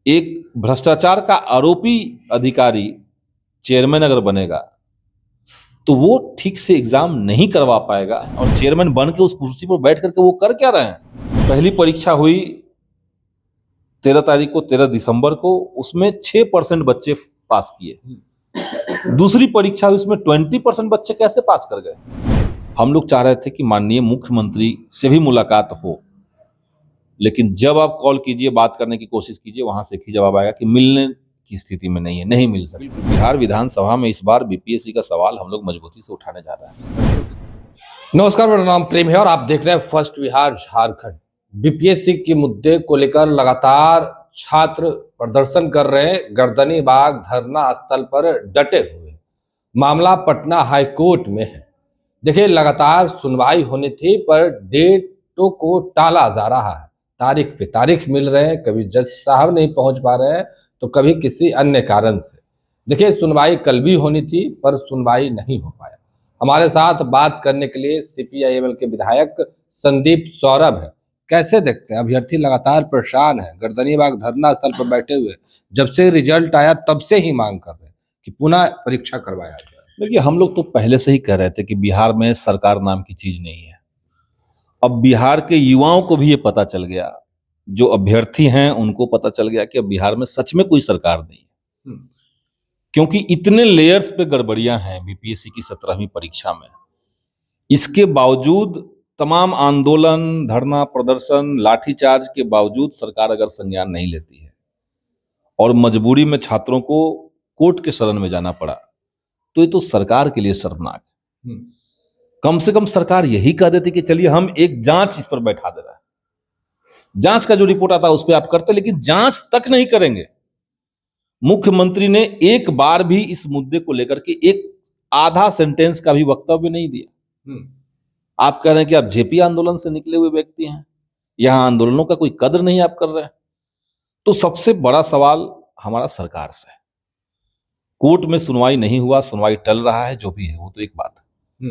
एक भ्रष्टाचार का आरोपी अधिकारी चेयरमैन अगर बनेगा तो वो ठीक से एग्जाम नहीं करवा पाएगा। और चेयरमैन बन के उस कुर्सी पर बैठ करके वो कर क्या रहे हैं? पहली परीक्षा हुई 13 तारीख को, 13 दिसंबर को, उसमें 6% बच्चे पास किए। दूसरी परीक्षा हुई, उसमें 20% बच्चे कैसे पास कर गए? हम लोग चाह रहे थे कि माननीय मुख्यमंत्री से भी मुलाकात हो, लेकिन जब आप कॉल कीजिए, बात करने की कोशिश कीजिए, वहां से एक ही जवाब आएगा कि मिलने की स्थिति में नहीं है, नहीं मिल सकती। बिहार विधानसभा में इस बार बीपीएससी का सवाल हम लोग मजबूती से उठाने जा रहे हैं। नमस्कार, मेरा नाम प्रेम है और आप देख रहे हैं फर्स्ट बिहार झारखंड। बीपीएससी के मुद्दे को लेकर लगातार छात्र प्रदर्शन कर रहे हैं, गर्दनी बाग धरना स्थल पर डटे हुए। मामला पटना हाईकोर्ट में है। देखिए, लगातार सुनवाई होनी थी पर डेटों को टाला जा रहा है। तारीख पे तारीख मिल रहे हैं, कभी जज साहब नहीं पहुंच पा रहे हैं तो कभी किसी अन्य कारण से। देखिए, सुनवाई कल भी होनी थी पर सुनवाई नहीं हो पाया। हमारे साथ बात करने के लिए सीपीआईएमएल के विधायक संदीप सौरभ है। कैसे देखते हैं? अभ्यर्थी लगातार परेशान है, गर्दनीबाग धरना स्थल पर बैठे हुए, जब से रिजल्ट आया तब से ही मांग कर रहे हैं कि पुनः परीक्षा करवाया जाए। देखिए, हम लोग तो पहले से ही कह रहे थे कि बिहार में सरकार नाम की चीज नहीं है। अब बिहार के युवाओं को भी ये पता चल गया, जो अभ्यर्थी हैं उनको पता चल गया कि अब बिहार में सच में कोई सरकार नहीं है। क्योंकि इतने लेयर्स पे गड़बड़ियां हैं बीपीएससी की 17वीं परीक्षा में। इसके बावजूद तमाम आंदोलन, धरना प्रदर्शन, लाठीचार्ज के बावजूद सरकार अगर संज्ञान नहीं लेती है और मजबूरी में छात्रों को कोर्ट के शरण में जाना पड़ा, तो ये तो सरकार के लिए शर्मनाक है। कम से कम सरकार यही कह देती कि चलिए हम एक जांच इस पर बैठा दे रहा है, जांच का जो रिपोर्ट आता है उस पर आप करते, लेकिन जांच तक नहीं करेंगे। मुख्यमंत्री ने एक बार भी इस मुद्दे को लेकर के एक आधा सेंटेंस का भी वक्तव्य नहीं दिया। आप कह रहे हैं कि आप जेपी आंदोलन से निकले हुए व्यक्ति हैं, यहां आंदोलनों का कोई कदर नहीं आप कर रहे हैं। तो सबसे बड़ा सवाल हमारा सरकार से है। कोर्ट में सुनवाई नहीं हुआ, सुनवाई टल रहा है, जो भी है वो तो एक बात है,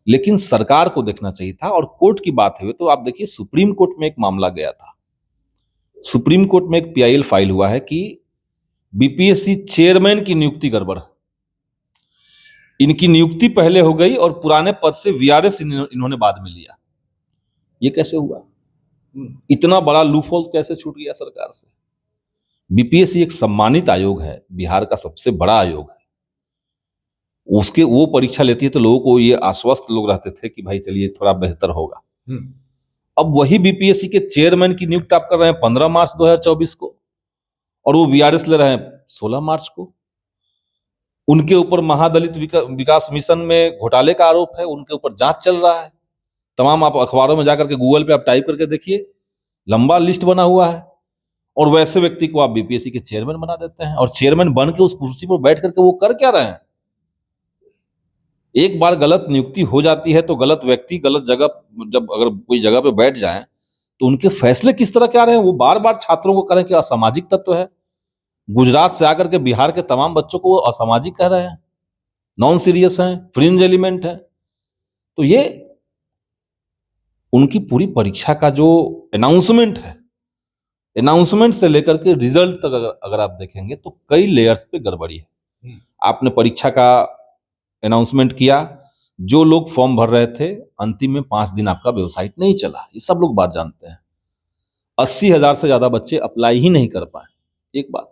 लेकिन सरकार को देखना चाहिए था। और कोर्ट की बात हुई तो आप देखिए, सुप्रीम कोर्ट में एक मामला गया था। सुप्रीम कोर्ट में एक पीआईएल फाइल हुआ है कि बीपीएससी चेयरमैन की नियुक्ति गड़बड़ है। इनकी नियुक्ति पहले हो गई और पुराने पद से वीआरएस इन्होंने बाद में लिया। ये कैसे हुआ? इतना बड़ा लूपहोल कैसे छूट गया सरकार से? बीपीएससी एक सम्मानित आयोग है, बिहार का सबसे बड़ा आयोग है। उसके वो परीक्षा लेती है तो लोगों को ये आश्वस्त लोग रहते थे कि भाई चलिए थोड़ा बेहतर होगा। अब वही बीपीएससी के चेयरमैन की नियुक्ति आप कर रहे हैं 15 मार्च 2024 को, और वो वीआरएस ले रहे हैं 16 मार्च को। उनके ऊपर महादलित विकास मिशन में घोटाले का आरोप है, उनके ऊपर जांच चल रहा है। तमाम आप अखबारों में जाकर के गूगल पे आप टाइप करके देखिए, लंबा लिस्ट बना हुआ है। और वैसे व्यक्ति को आप बीपीएससी के चेयरमैन बना देते हैं, और चेयरमैन बन के उस कुर्सी पर बैठ करके वो कर क्या रहे हैं? एक बार गलत नियुक्ति हो जाती है तो गलत व्यक्ति गलत जगह, जब अगर कोई जगह पे बैठ जाए तो उनके फैसले किस तरह के आ रहे हैं? वो बार बार छात्रों को कह रहे हैं कि असामाजिक तत्व है। गुजरात से आकर के बिहार के तमाम बच्चों को वो असामाजिक कह रहे हैं, नॉन सीरियस हैं, फ्रिंज एलिमेंट है। तो ये उनकी पूरी परीक्षा का जो अनाउंसमेंट है, अनाउंसमेंट से लेकर के रिजल्ट तक अगर आप देखेंगे तो कई लेयर्स पे गड़बड़ी है। आपने परीक्षा का अनाउंसमेंट किया, जो लोग फॉर्म भर रहे थे, अंतिम में 5 दिन आपका वेबसाइट नहीं चला। ये सब लोग बात जानते हैं। 80,000 से ज्यादा बच्चे अप्लाई ही नहीं कर पाए। एक बात,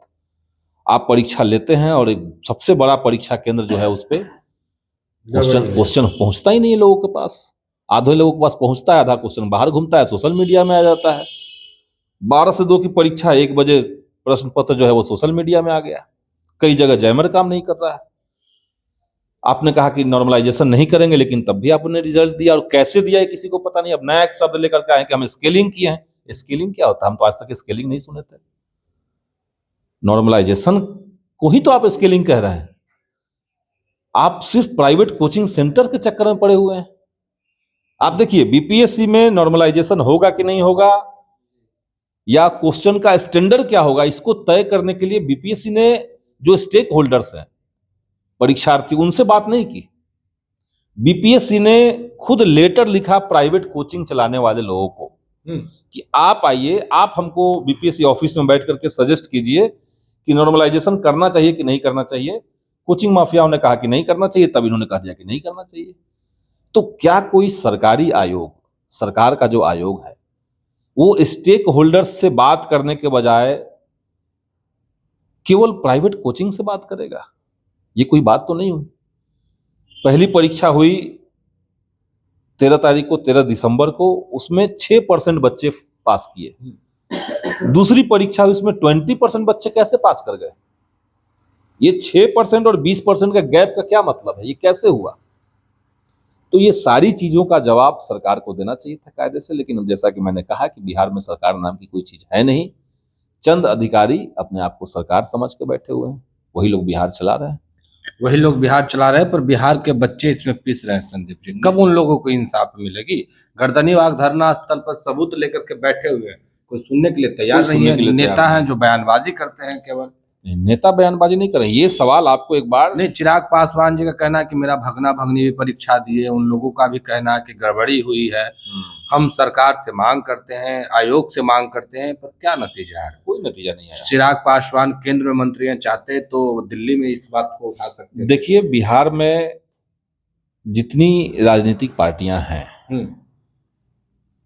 आप परीक्षा लेते हैं और एक सबसे बड़ा परीक्षा केंद्र जो है उस पर क्वेश्चन पहुंचता ही नहीं है लोगों के पास। आधे लोगों के पास पहुंचता है, आधा क्वेश्चन बाहर घूमता है, सोशल मीडिया में आ जाता है। 12 से 2 की परीक्षा, 1 बजे प्रश्न पत्र जो है वो सोशल मीडिया में आ गया। कई जगह जैमर काम नहीं कर रहा है। आपने कहा कि नॉर्मलाइजेशन नहीं करेंगे, लेकिन तब भी आपने रिजल्ट दिया, और कैसे दिया है किसी को पता नहीं। अब नया एक शब्द लेकर के आए कि हम स्केलिंग किए हैं। स्केलिंग क्या होता है? हम तो आज तक स्केलिंग नहीं सुने थे। नॉर्मलाइजेशन को ही तो आप स्केलिंग कह रहे हैं। आप सिर्फ प्राइवेट कोचिंग सेंटर के चक्कर में पड़े हुए हैं। आप देखिए, बीपीएससी में नॉर्मलाइजेशन होगा कि नहीं होगा, या क्वेश्चन का स्टैंडर्ड क्या होगा, इसको तय करने के लिए बीपीएससी ने जो स्टेक होल्डर्स हैं, परीक्षार्थी, उनसे बात नहीं की। बीपीएससी ने खुद लेटर लिखा प्राइवेट कोचिंग चलाने वाले लोगों को कि आप आइए, आप हमको बीपीएससी ऑफिस में बैठ करके सजेस्ट कीजिए कि नॉर्मलाइजेशन करना चाहिए कि नहीं करना चाहिए। कोचिंग माफियाओं ने कहा कि नहीं करना चाहिए, तब इन्होंने कह दिया कि नहीं करना चाहिए। तो क्या कोई सरकारी आयोग, सरकार का जो आयोग है, वो स्टेक होल्डर्स से बात करने के बजाय केवल प्राइवेट कोचिंग से बात करेगा? ये कोई बात तो नहीं हुई। पहली परीक्षा हुई 13 तारीख को, 13 दिसंबर को, उसमें 6% बच्चे पास किए। दूसरी परीक्षा हुई, उसमें 20% बच्चे कैसे पास कर गए? ये 6% और 20% का गैप का क्या मतलब है? ये कैसे हुआ? तो ये सारी चीजों का जवाब सरकार को देना चाहिए था कायदे से, लेकिन जैसा कि मैंने कहा कि बिहार में सरकार नाम की कोई चीज है नहीं। चंद अधिकारी अपने आप को सरकार समझ के बैठे हुए हैं, वही लोग बिहार चला रहे हैं। वही लोग बिहार चला रहे हैं, पर बिहार के बच्चे इसमें पिस रहे हैं। संदीप जी, कब उन लोगों को इंसाफ मिलेगी? गर्दनीबाग धरना स्थल पर सबूत लेकर के बैठे हुए हैं, कोई सुनने के लिए तैयार नहीं है। नेता हैं जो बयानबाजी करते हैं केवल। नेता बयानबाजी नहीं करें। ये सवाल आपको एक बार नहीं, चिराग पासवान जी का कहना है कि मेरा भगना भगनी भी परीक्षा दिए, उन लोगों का भी कहना है कि गड़बड़ी हुई है। हम सरकार से मांग करते हैं, आयोग से मांग करते हैं, पर क्या नतीजा है? कोई नतीजा नहीं है। चिराग पासवान केंद्र में मंत्री हैं, चाहते तो दिल्ली में इस बात को उठा सकते हैं। देखिए, बिहार में जितनी राजनीतिक पार्टियां हैं,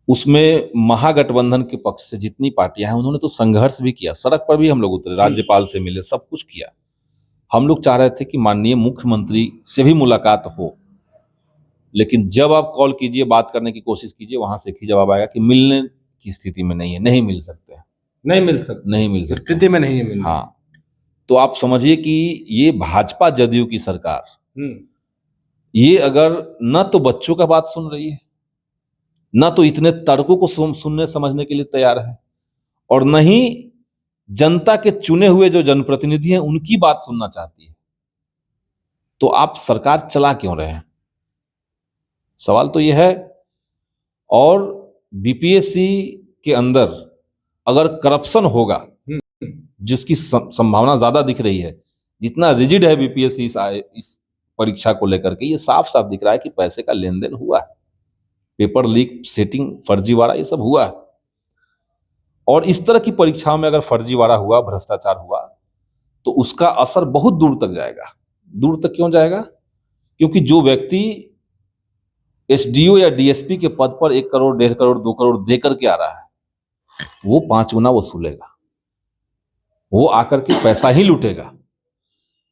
उसमें महागठबंधन के पक्ष से जितनी पार्टियां हैं, उन्होंने तो संघर्ष भी किया। सड़क पर भी हम लोग उतरे, राज्यपाल से मिले, सब कुछ किया। हम लोग चाह रहे थे कि माननीय मुख्यमंत्री से भी मुलाकात हो, लेकिन जब आप कॉल कीजिए, बात करने की कोशिश कीजिए, वहां से एक ही जवाब आएगा कि मिलने की स्थिति में नहीं है, नहीं मिल सकते, नहीं मिल सकते, नहीं मिल सकते, स्थिति में नहीं है मिलने। हाँ, तो आप समझिए कि ये भाजपा जदयू की सरकार, ये अगर न तो बच्चों का बात सुन रही है, न तो इतने तर्कों को सुनने समझने के लिए तैयार है, और न ही जनता के चुने हुए जो जनप्रतिनिधि हैं उनकी बात सुनना चाहती है, तो आप सरकार चला क्यों रहे हैं? सवाल तो यह है। और बीपीएससी के अंदर अगर करप्शन होगा, जिसकी संभावना ज्यादा दिख रही है, जितना रिजिड है बीपीएससी इस परीक्षा को लेकर के, ये साफ साफ दिख रहा है कि पैसे का लेन देन हुआ है, पेपर लीक, सेटिंग, फर्जीवाड़ा, ये सब हुआ है। और इस तरह की परीक्षाओं में अगर फर्जीवाड़ा हुआ, भ्रष्टाचार हुआ, तो उसका असर बहुत दूर तक जाएगा। दूर तक क्यों जाएगा? क्योंकि जो व्यक्ति एसडीओ या डीएसपी के पद पर 1 करोड़, 1.5 करोड़, 2 करोड़ दे करके आ रहा है, वो 5 गुना वसूलेगा, वो आकर के पैसा ही लूटेगा।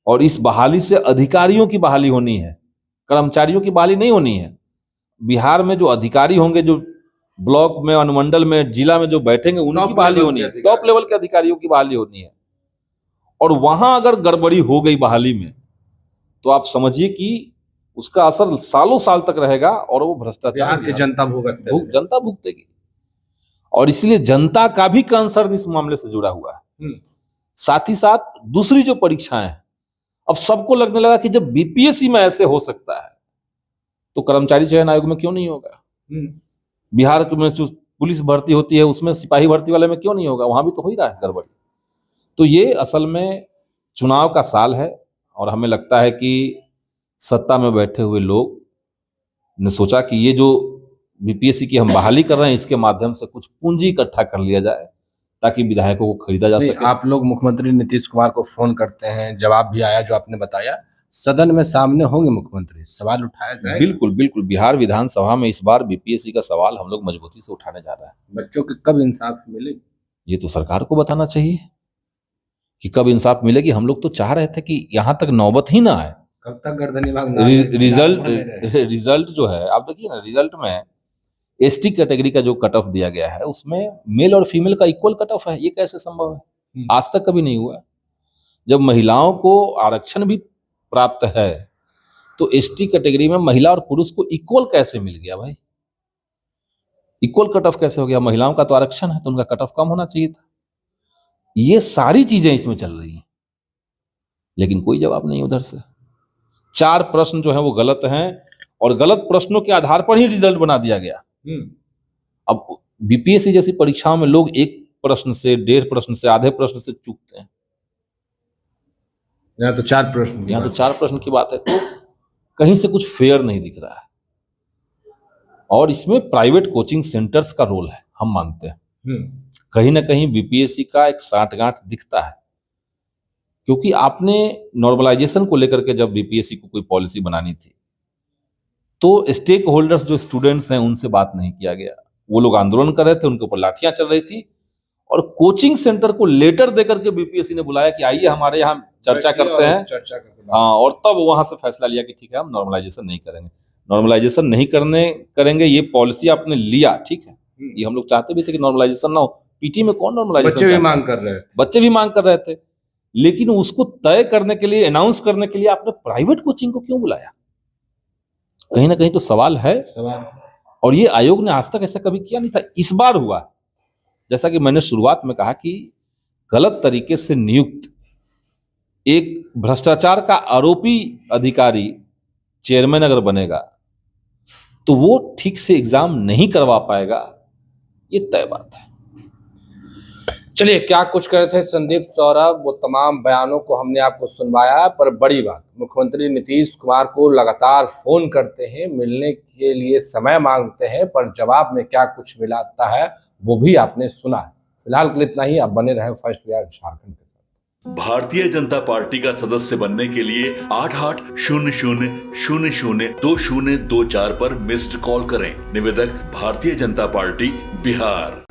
और इस बहाली से अधिकारियों की बहाली होनी है, कर्मचारियों की बहाली नहीं होनी है। बिहार में जो अधिकारी होंगे, जो ब्लॉक में, अनुमंडल में, जिला में जो बैठेंगे, उनकी बहाली होनी है, टॉप लेवल के अधिकारियों की बहाली होनी है। और वहां अगर गड़बड़ी हो गई बहाली में, तो आप समझिए कि उसका असर सालों साल तक रहेगा, और वो भ्रष्टाचार की जनता जनता भुगतेगी। और इसलिए जनता का भी कंसर्न इस मामले से जुड़ा हुआ है। साथ ही साथ दूसरी जो परीक्षाएं हैं, अब सबको लगने लगा कि जब बीपीएससी में ऐसे हो सकता है, तो कर्मचारी चयन आयोग में क्यों नहीं होगा? बिहार में जो पुलिस भर्ती होती है, उसमें सिपाही भर्ती वाले में क्यों नहीं होगा? वहां भी तो हो ही रहा है गड़बड़ी। तो ये असल में चुनाव का साल है, और हमें लगता है कि सत्ता में बैठे हुए लोग ने सोचा कि ये जो बीपीएससी की हम बहाली कर रहे हैं, इसके माध्यम से कुछ पूंजी इकट्ठा कर लिया जाए, ताकि विधायकों को खरीदा जा सके। आप लोग मुख्यमंत्री नीतीश कुमार को फोन करते हैं, जवाब भी आया जो आपने बताया, सदन में सामने होंगे मुख्यमंत्री, सवाल उठाया जाए? बिल्कुल बिल्कुल, बिहार विधानसभा में इस बार बीपीएससी का सवाल हम लोग मजबूती से उठाने जा रहे हैं। बच्चों की कब इंसाफ मिलेगी? ये तो सरकार को बताना चाहिए कि कब इंसाफ मिलेगी। हम लोग तो चाह रहे थे कि यहां तक नौबत ही ना आए। कब तक गर्दनीबाग रिजल्ट जो है, आप देखिए ना, रिजल्ट में एसटी कैटेगरी का जो कट ऑफ दिया गया है, उसमें मेल और फीमेल का इक्वल कट ऑफ है। ये कैसे संभव है? आज तक कभी नहीं हुआ। जब महिलाओं को आरक्षण भी प्राप्त है, तो एसटी कैटेगरी में महिला और पुरुष को इक्वल कैसे मिल गया भाई? इक्वल कट ऑफ कैसे हो गया? महिलाओं का तो आरक्षण है, तो उनका कट ऑफ कम होना चाहिए था। ये सारी चीजें इसमें चल रही हैं, लेकिन कोई जवाब नहीं उधर से। 4 प्रश्न जो है वो गलत हैं, और गलत प्रश्नों के आधार पर ही रिजल्ट बना दिया गया। अब बीपीएससी जैसी परीक्षाओं में लोग 1 प्रश्न से, 1.5 प्रश्न से, आधे प्रश्न से चूकते हैं। यहाँ तो 4 प्रश्न, यहाँ तो 4 प्रश्न की बात है, तो कहीं से कुछ फेयर नहीं दिख रहा है। और इसमें प्राइवेट कोचिंग सेंटर्स का रोल है, हम मानते हैं। कहीं ना कहीं बीपीएससी का एक साठगांठ दिखता है, क्योंकि आपने नॉर्मलाइजेशन को लेकर के जब बीपीएससी को कोई पॉलिसी बनानी थी तो स्टेक होल्डर्स जो स्टूडेंट्स हैं उनसे बात नहीं किया गया। वो लोग आंदोलन कर रहे थे, उनके ऊपर लाठियां चल रही थी, और कोचिंग सेंटर को लेटर देकर के बीपीएससी ने बुलाया कि आइए हमारे यहाँ चर्चा करते हैं। हाँ, और तब वहां से फैसला लिया कि ठीक है, हम नॉर्मलाइजेशन नहीं करेंगे। नॉर्मलाइजेशन नहीं करेंगे, ये पॉलिसी आपने लिया, ठीक है, ये हम लोग चाहते भी थे कि नॉर्मलाइजेशन ना हो। पीटी में कौन नॉर्मलाइजेशन? बच्चे भी मांग कर रहे हैं, बच्चे भी मांग कर रहे थे, लेकिन उसको तय करने के लिए, अनाउंस करने के लिए आपने प्राइवेट कोचिंग को क्यों बुलाया? कहीं ना कहीं तो सवाल है। और ये आयोग ने आज तक ऐसा कभी किया नहीं था, इस बार हुआ। जैसा कि मैंने शुरुआत में कहा कि गलत तरीके से नियुक्त एक भ्रष्टाचार का आरोपी अधिकारी चेयरमैन अगर बनेगा तो वो ठीक से एग्जाम नहीं करवा पाएगा, ये तय बात है। चलिए, क्या कुछ कह रहे थे संदीप सौरभ, वो तमाम बयानों को हमने आपको सुनवाया। पर बड़ी बात, मुख्यमंत्री नीतीश कुमार को लगातार फोन करते हैं, मिलने के लिए समय मांगते हैं, पर जवाब में क्या कुछ मिलता है वो भी आपने सुना है। फिलहाल के लिए इतना ही। आप बने रहे फर्स्ट बिहार झारखंड के साथ। भारतीय जनता पार्टी का सदस्य बनने के लिए 8800002024 पर मिस्ड कॉल करें। निवेदक, भारतीय जनता पार्टी, बिहार।